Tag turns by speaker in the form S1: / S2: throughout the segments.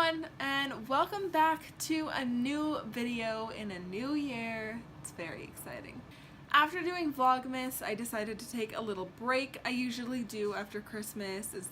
S1: everyone, and welcome back to a new video in a new year. It's very exciting. After doing Vlogmas, I decided to take a little break. I usually do after Christmas as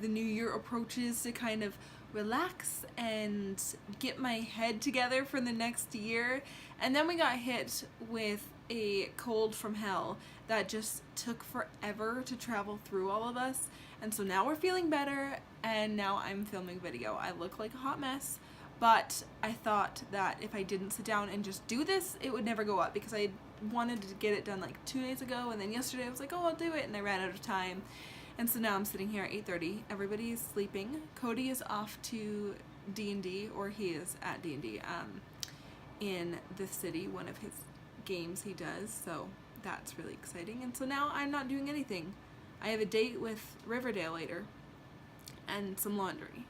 S1: the new year approaches to kind of relax and get my head together for the next year. And then we got hit with a cold from hell that just took forever to travel through all of us. And so now we're feeling better, and now I'm filming video. I look like a hot mess, but I thought that if I didn't sit down and just do this, it would never go up, because I wanted to get it done like 2 days ago, and then yesterday I was like, oh, I'll do it, and I ran out of time. And so now I'm sitting here at 8:30. Everybody is sleeping. Cody is off to D&D, or he is at D&D in the city, one of his games he does, so that's really exciting. And so now I'm not doing anything. I have a date with Riverdale later and some laundry.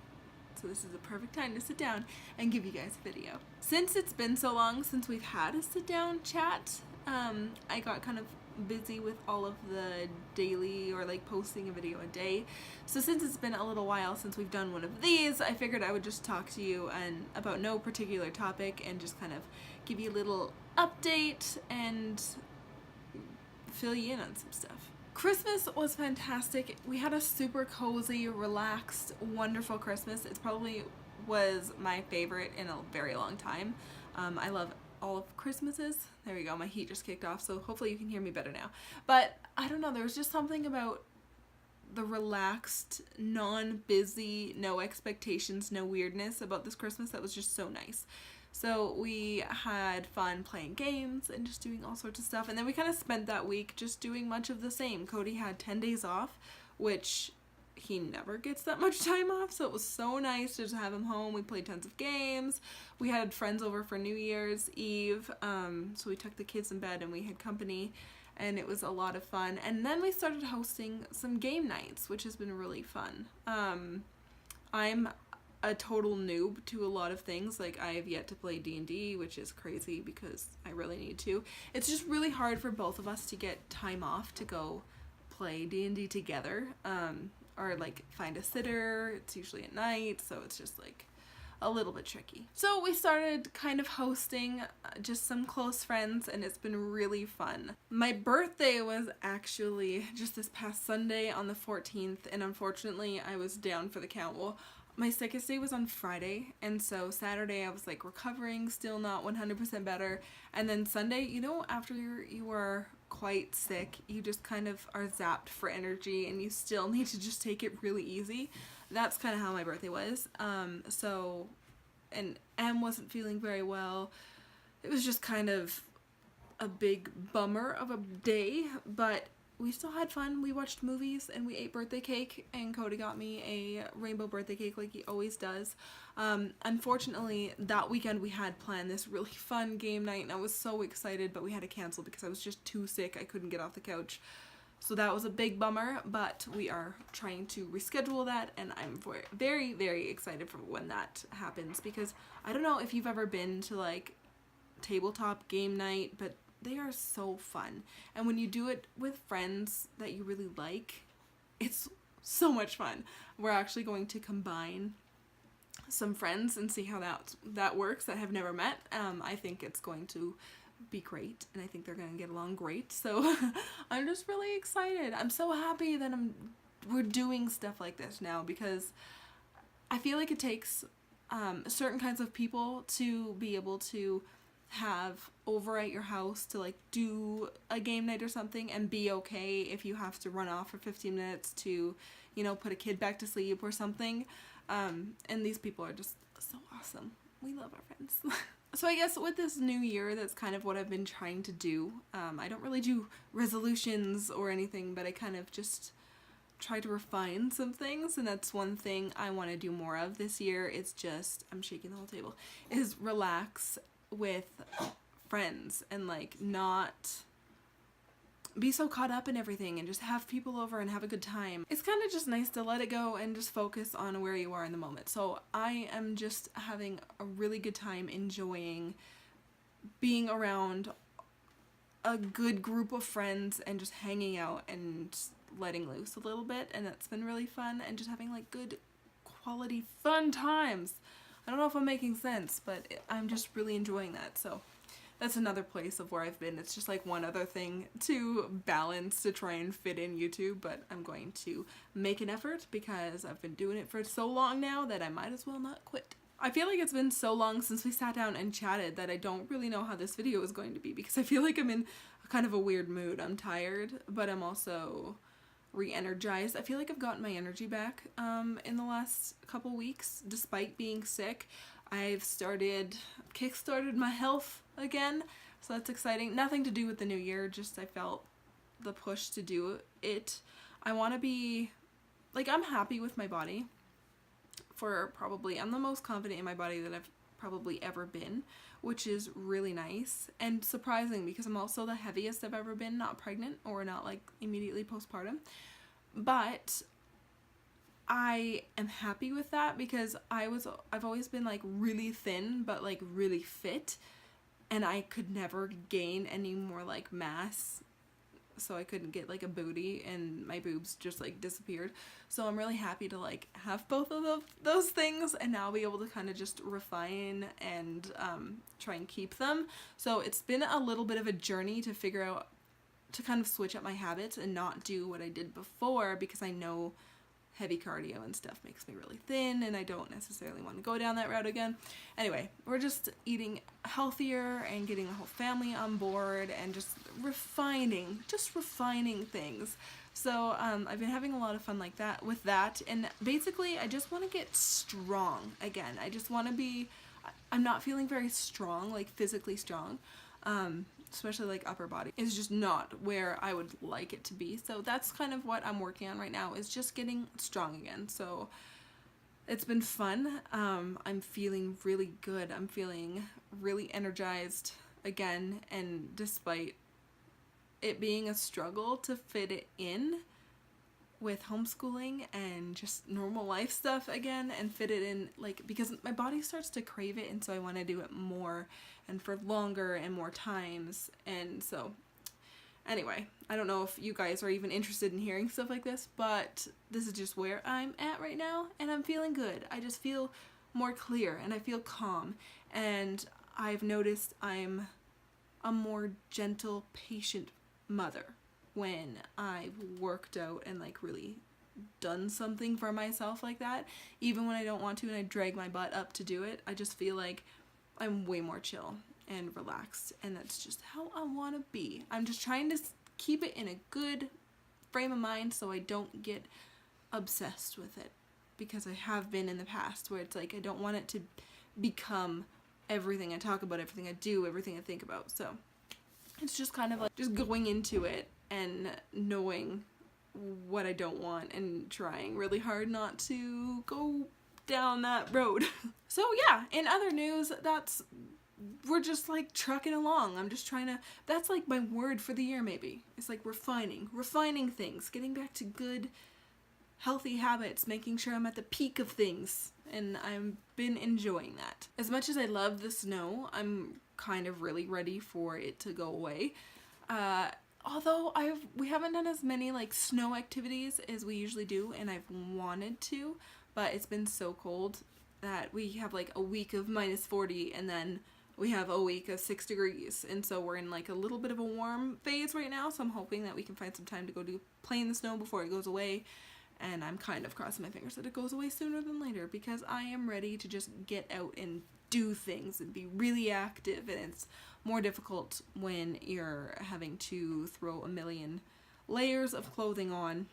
S1: So this is a perfect time to sit down and give you guys a video. Since it's been so long since we've had a sit down chat, I got kind of busy with all of the daily, or like posting a video a day. So since it's been a little while since we've done one of these, I figured I would just talk to you about no particular topic and just kind of give you a little update and fill you in on some stuff. Christmas was fantastic. We had a super cozy, relaxed, wonderful Christmas. It probably was my favorite in a very long time. I love all of Christmases. There we go, my heat just kicked off, so hopefully you can hear me better now. But I don't know, there was just something about the relaxed, non-busy, no expectations, no weirdness about this Christmas that was just so nice. So we had fun playing games and just doing all sorts of stuff. And then we kind of spent that week just doing much of the same. Cody had 10 days off, which he never gets that much time off. So it was so nice to just have him home. We played tons of games. We had friends over for New Year's Eve. So we took the kids in bed and we had company. And it was a lot of fun. And then we started hosting some game nights, which has been really fun. I'm a total noob to a lot of things. Like, I have yet to play D&D, which is crazy because I really need to. It's just really hard for both of us to get time off to go play D&D together, or like find a sitter. It's usually at night, so it's just like a little bit tricky. So we started kind of hosting just some close friends, and it's been really fun. My birthday was actually just this past Sunday on the 14th, and unfortunately I was down for the count. Well, my sickest day was on Friday, and so Saturday I was like recovering, still not 100% better, and then Sunday, you know, after you are quite sick, you just kind of are zapped for energy, and you still need to just take it really easy. That's kind of how my birthday was. And Em wasn't feeling very well. It was just kind of a big bummer of a day, but we still had fun. We watched movies and we ate birthday cake, and Cody got me a rainbow birthday cake like he always does. Unfortunately, that weekend we had planned this really fun game night, and I was so excited, but we had to cancel because I was just too sick. I couldn't get off the couch. So that was a big bummer, but we are trying to reschedule that, and I'm very, very excited for when that happens, because I don't know if you've ever been to like tabletop game night, but they are so fun. And when you do it with friends that you really like, it's so much fun. We're actually going to combine some friends and see how that works that have never met. I think it's going to be great, and I think they're going to get along great. So I'm just really excited. I'm so happy that we're doing stuff like this now, because I feel like it takes certain kinds of people to be able to have over at your house to like do a game night or something and be okay if you have to run off for 15 minutes to, you know, put a kid back to sleep or something. And these people are just so awesome. We love our friends. So I guess with this new year, that's kind of what I've been trying to do. I don't really do resolutions or anything, but I kind of just try to refine some things, and that's one thing I want to do more of this year. It's just, I'm shaking the whole table, is relax with friends and like not be so caught up in everything and just have people over and have a good time. It's kind of just nice to let it go and just focus on where you are in the moment. So I am just having a really good time enjoying being around a good group of friends and just hanging out and letting loose a little bit, and that's been really fun, and just having like good quality fun times. I don't know if I'm making sense, but I'm just really enjoying that. So that's another place of where I've been. It's just like one other thing to balance to try and fit in YouTube, but I'm going to make an effort because I've been doing it for so long now that I might as well not quit. I feel like it's been so long since we sat down and chatted that I don't really know how this video is going to be, because I feel like I'm in kind of a weird mood. I'm tired, but I'm also re-energized. I feel like I've gotten my energy back in the last couple weeks despite being sick. I've kickstarted my health again, so that's exciting. Nothing to do with the new year, just I felt the push to do it. I want to be, like, I'm happy with my body. I'm the most confident in my body that I've probably ever been, which is really nice and surprising because I'm also the heaviest I've ever been, not pregnant or not like immediately postpartum. But I am happy with that because I've always been like really thin but like really fit, and I could never gain any more like mass, so I couldn't get like a booty, and my boobs just like disappeared. So I'm really happy to like have both of those things and now be able to kind of just refine and try and keep them. So it's been a little bit of a journey to figure out, to kind of switch up my habits and not do what I did before, because I know heavy cardio and stuff makes me really thin and I don't necessarily want to go down that route again. Anyway, we're just eating healthier and getting the whole family on board and just refining things. So I've been having a lot of fun like that with that, and basically I just want to get strong again. I just want to be, I'm not feeling very strong, like physically strong. Especially like upper body is just not where I would like it to be. So that's kind of what I'm working on right now, is just getting strong again. So it's been fun. I'm feeling really good. I'm feeling really energized again, and despite it being a struggle to fit it in with homeschooling and just normal life stuff again and fit it in, like, because my body starts to crave it, and so I want to do it more and for longer and more times. And so anyway, I don't know if you guys are even interested in hearing stuff like this, but this is just where I'm at right now, and I'm feeling good. I just feel more clear and I feel calm, and I've noticed I'm a more gentle, patient mother when I've worked out and like really done something for myself like that. Even when I don't want to and I drag my butt up to do it, I just feel like I'm way more chill and relaxed, and that's just how I want to be. I'm just trying to keep it in a good frame of mind so I don't get obsessed with it, because I have been in the past where it's like I don't want it to become everything I talk about, everything I do, everything I think about. So it's just kind of like just going into it and knowing what I don't want and trying really hard not to go down that road. So yeah, in other news, we're just like trucking along. I'm just trying to, that's like my word for the year maybe. It's like refining things, getting back to good, healthy habits, making sure I'm at the peak of things, and I've been enjoying that. As much as I love the snow, I'm kind of really ready for it to go away. Although we haven't done as many like snow activities as we usually do, and I've wanted to, but it's been so cold that we have like a week of -40 and then we have a week of 6 degrees, and so we're in like a little bit of a warm phase right now, so I'm hoping that we can find some time to go play in the snow before it goes away. And I'm kind of crossing my fingers that it goes away sooner than later, because I am ready to just get out and do things and be really active, and it's more difficult when you're having to throw a million layers of clothing on,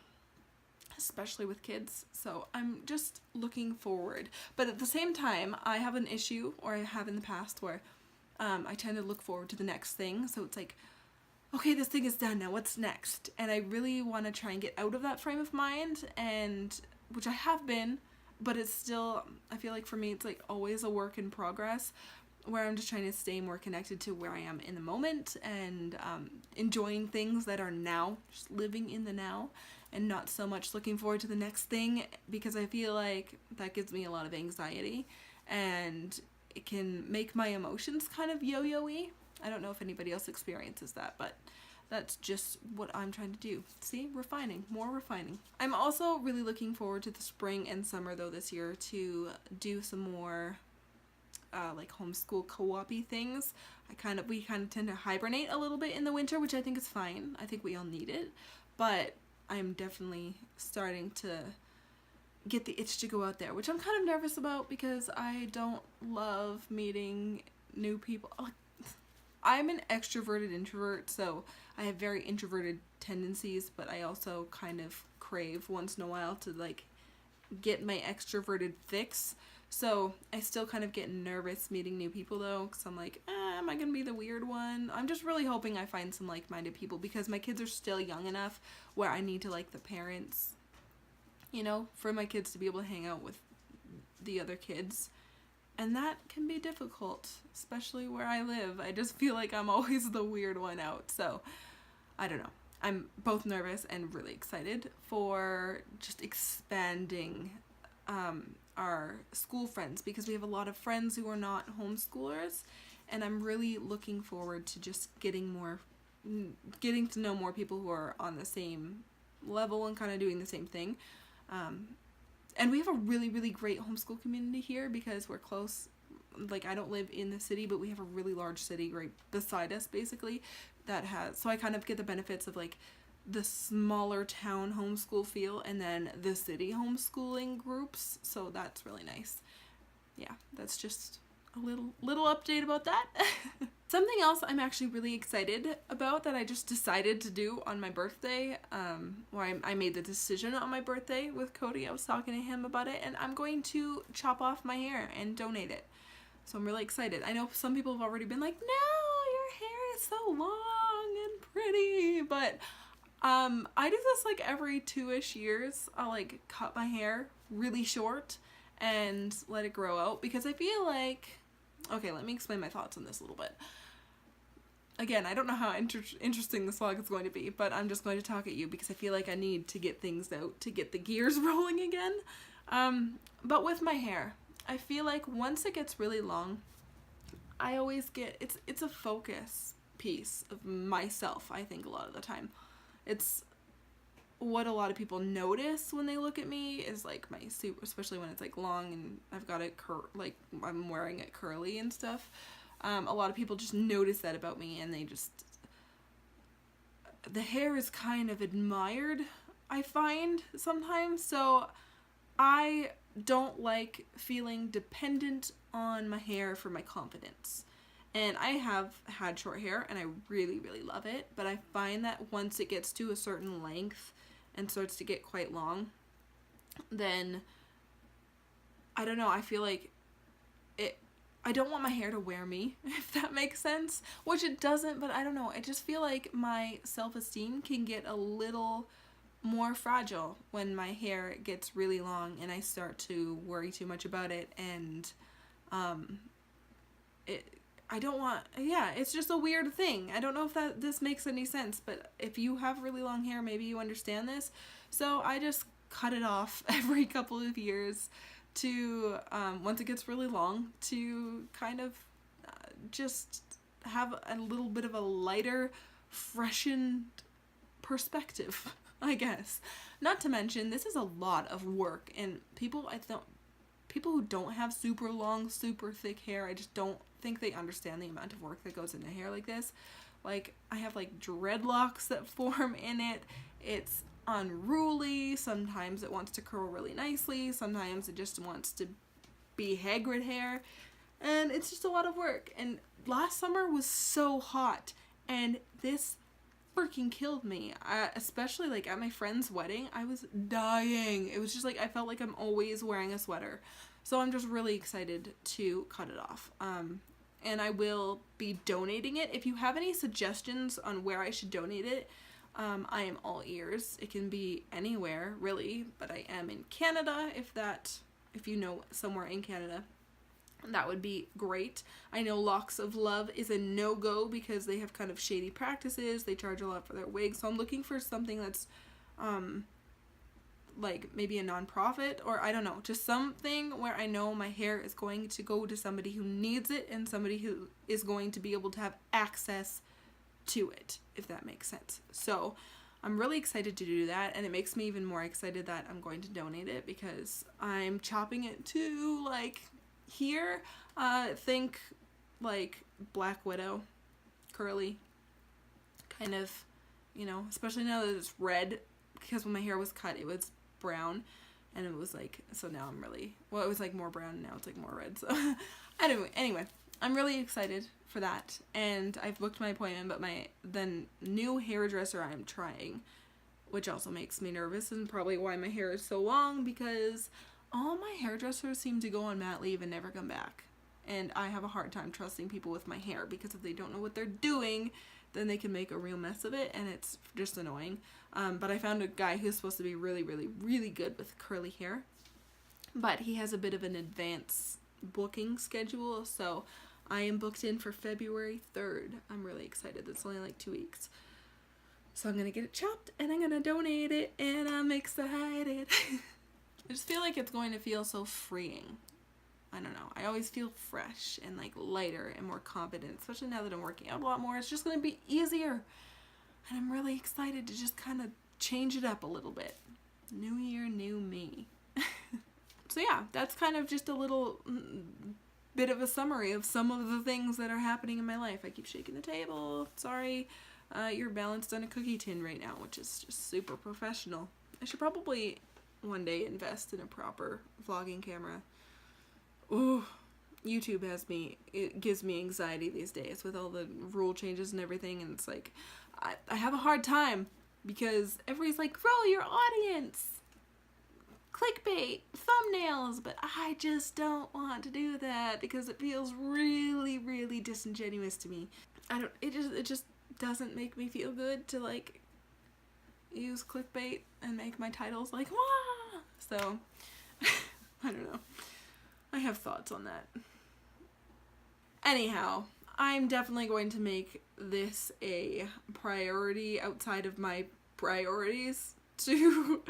S1: especially with kids. So I'm just looking forward. But at the same time, I have an issue, or I have in the past, where I tend to look forward to the next thing. So it's like, okay, this thing is done now, what's next? And I really want to try and get out of that frame of mind, and which I have been, but it's still, I feel like for me it's like always a work in progress, where I'm just trying to stay more connected to where I am in the moment, and enjoying things that are now, just living in the now, and not so much looking forward to the next thing, because I feel like that gives me a lot of anxiety, and it can make my emotions kind of yo-yo-y. I don't know if anybody else experiences that, but that's just what I'm trying to do. See, refining, more refining. I'm also really looking forward to the spring and summer though this year to do some more like homeschool co-op-y things. We kind of tend to hibernate a little bit in the winter, which I think is fine. I think we all need it, but I'm definitely starting to get the itch to go out there, which I'm kind of nervous about because I don't love meeting new people. I'm an extroverted introvert, so I have very introverted tendencies, but I also kind of crave once in a while to like get my extroverted fix. So I still kind of get nervous meeting new people though, because I'm like, am I gonna be the weird one? I'm just really hoping I find some like-minded people because my kids are still young enough where I need to like the parents, you know, for my kids to be able to hang out with the other kids. And that can be difficult, especially where I live. I just feel like I'm always the weird one out. So I don't know. I'm both nervous and really excited for just expanding our school friends, because we have a lot of friends who are not homeschoolers, and I'm really looking forward to just getting to know more people who are on the same level and kind of doing the same thing. And we have a really, really great homeschool community here because we're close. Like, I don't live in the city, but we have a really large city right beside us, basically, so I kind of get the benefits of like the smaller town homeschool feel and then the city homeschooling groups, so that's really nice. Yeah, that's just a little update about that. Something else I'm actually really excited about that I just decided to do on my birthday, I made the decision on my birthday with Cody. I was talking to him about it, and I'm going to chop off my hair and donate it. So I'm really excited. I know some people have already been like, no, your hair is so long and pretty, but I do this like every 2-ish years. I'll like cut my hair really short and let it grow out, because I feel like, okay, let me explain my thoughts on this a little bit. Again, I don't know how interesting this vlog is going to be, but I'm just going to talk at you because I feel like I need to get things out to get the gears rolling again. But with my hair, I feel like once it gets really long, I always get, it's a focus piece of myself, I think, a lot of the time. It's what a lot of people notice when they look at me is like my suit, especially when it's like long and I've got it like I'm wearing it curly and stuff. A lot of people just notice that about me, and the hair is kind of admired, I find, sometimes. So I don't like feeling dependent on my hair for my confidence. And I have had short hair and I really, really love it, but I find that once it gets to a certain length and starts to get quite long, then I don't know, I feel like I don't want my hair to wear me, if that makes sense, which it doesn't, but I don't know, I just feel like my self-esteem can get a little more fragile when my hair gets really long and I start to worry too much about it, and I don't want, it's just a weird thing. I don't know if this makes any sense, but if you have really long hair, maybe you understand this. So I just cut it off every couple of years to, once it gets really long, to kind of just have a little bit of a lighter, freshened perspective, I guess. Not to mention, this is a lot of work, and people who don't have super long, super thick hair, I just don't think they understand the amount of work that goes into hair like this. Like, I have like dreadlocks that form in it. It's unruly. Sometimes it wants to curl really nicely. Sometimes it just wants to be Hagrid hair. And it's just a lot of work. And last summer was so hot, and this freaking killed me. Especially like at my friend's wedding, I was dying. It was just like I felt like I'm always wearing a sweater. So I'm just really excited to cut it off. And I will be donating it. If you have any suggestions on where I should donate it, I am all ears. It can be anywhere, really, but I am in Canada. If you know somewhere in Canada, that would be great. I know Locks of Love is a no-go because they have kind of shady practices. They charge a lot for their wigs, so I'm looking for something that's like maybe a nonprofit, or I don't know, just something where I know my hair is going to go to somebody who needs it and somebody who is going to be able to have access to it, if that makes sense. So I'm really excited to do that, and it makes me even more excited that I'm going to donate it because I'm chopping it to like Here, think like Black Widow, curly, kind of, you know, especially now that it's red, because when my hair was cut it was brown, and it was like, so now I'm really, well, it was like more brown, and now it's like more red, so anyway, I'm really excited for that, and I've booked my appointment, but the new hairdresser I'm trying, which also makes me nervous, and probably why my hair is so long, because all my hairdressers seem to go on mat leave and never come back. And I have a hard time trusting people with my hair, because if they don't know what they're doing, then they can make a real mess of it, and it's just annoying. But I found a guy who's supposed to be really, really, really good with curly hair. But he has a bit of an advance booking schedule, so I am booked in for February 3rd. I'm really excited. That's only like 2 weeks. So I'm going to get it chopped, and I'm going to donate it, and I'm excited. I just feel like it's going to feel so freeing. I don't know. I always feel fresh and like lighter and more confident, especially now that I'm working out a lot more. It's just going to be easier. And I'm really excited to just kind of change it up a little bit. New year, new me. So yeah, that's kind of just a little bit of a summary of some of the things that are happening in my life. I keep shaking the table. Sorry. You're balanced on a cookie tin right now, which is just super professional. I should probably one day invest in a proper vlogging camera. Ooh, YouTube it gives me anxiety these days with all the rule changes and everything, and it's like, I have a hard time, because everybody's like, grow your audience, clickbait, thumbnails, but I just don't want to do that, because it feels really, really disingenuous to me. It just doesn't make me feel good to like use clickbait and make my titles like, wah! So, I don't know. I have thoughts on that. Anyhow, I'm definitely going to make this a priority outside of my priorities to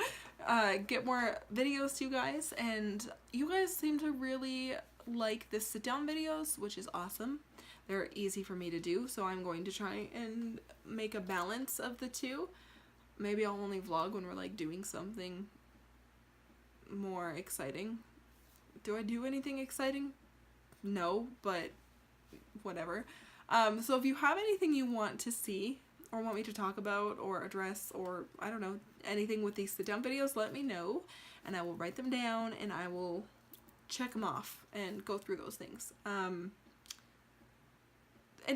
S1: get more videos to you guys, and you guys seem to really like the sit down videos, which is awesome. They're easy for me to do, so I'm going to try and make a balance of the two. Maybe I'll only vlog when we're like doing something more exciting. Do I do anything exciting? No, but whatever. So if you have anything you want to see or want me to talk about or address, or I don't know, anything with these sit down videos, let me know, and I will write them down and I will check them off and go through those things. And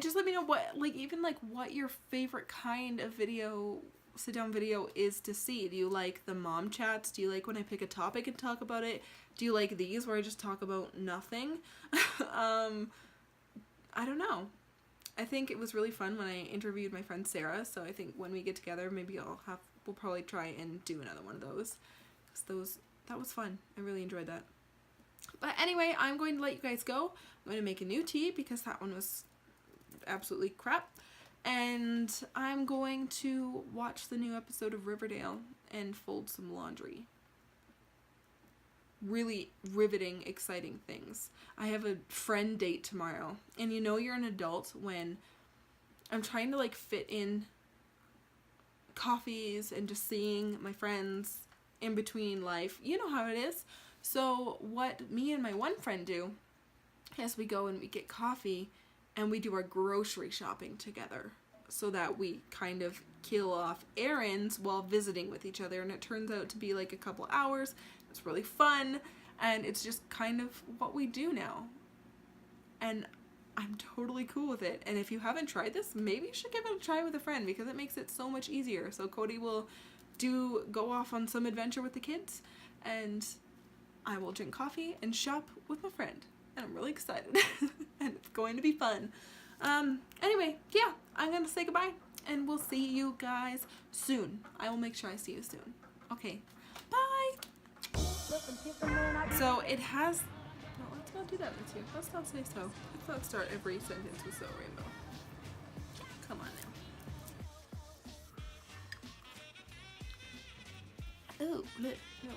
S1: just let me know what, like, even like what your favorite kind of video, sit down video is to see. Do you like the mom chats? Do you like when I pick a topic and talk about it? Do you like these where I just talk about nothing? I don't know. I think it was really fun when I interviewed my friend Sarah, so I think when we get together, maybe we'll probably try and do another one of those. Because that was fun. I really enjoyed that. But anyway, I'm going to let you guys go. I'm going to make a new tea because that one was absolutely crap. And I'm going to watch the new episode of Riverdale and fold some laundry. Really riveting, exciting things. I have a friend date tomorrow, and you know you're an adult when I'm trying to like fit in coffees and just seeing my friends in between life. You know how it is. So what me and my one friend do is we go and we get coffee and we do our grocery shopping together, so that we kind of kill off errands while visiting with each other, and it turns out to be like a couple hours. It's really fun, and it's just kind of what we do now, and I'm totally cool with it. And if you haven't tried this, maybe you should give it a try with a friend, because it makes it so much easier. So Cody will go off on some adventure with the kids, and I will drink coffee and shop with my friend, and I'm really excited. And it's going to be fun. Anyway, yeah, I'm gonna say goodbye, and we'll see you guys soon. I will make sure I see you soon. Okay, bye! So it has, no, let's not do that this year. Let's not say so. Let's not start every sentence with so rainbow. Come on now. Oh, look, no.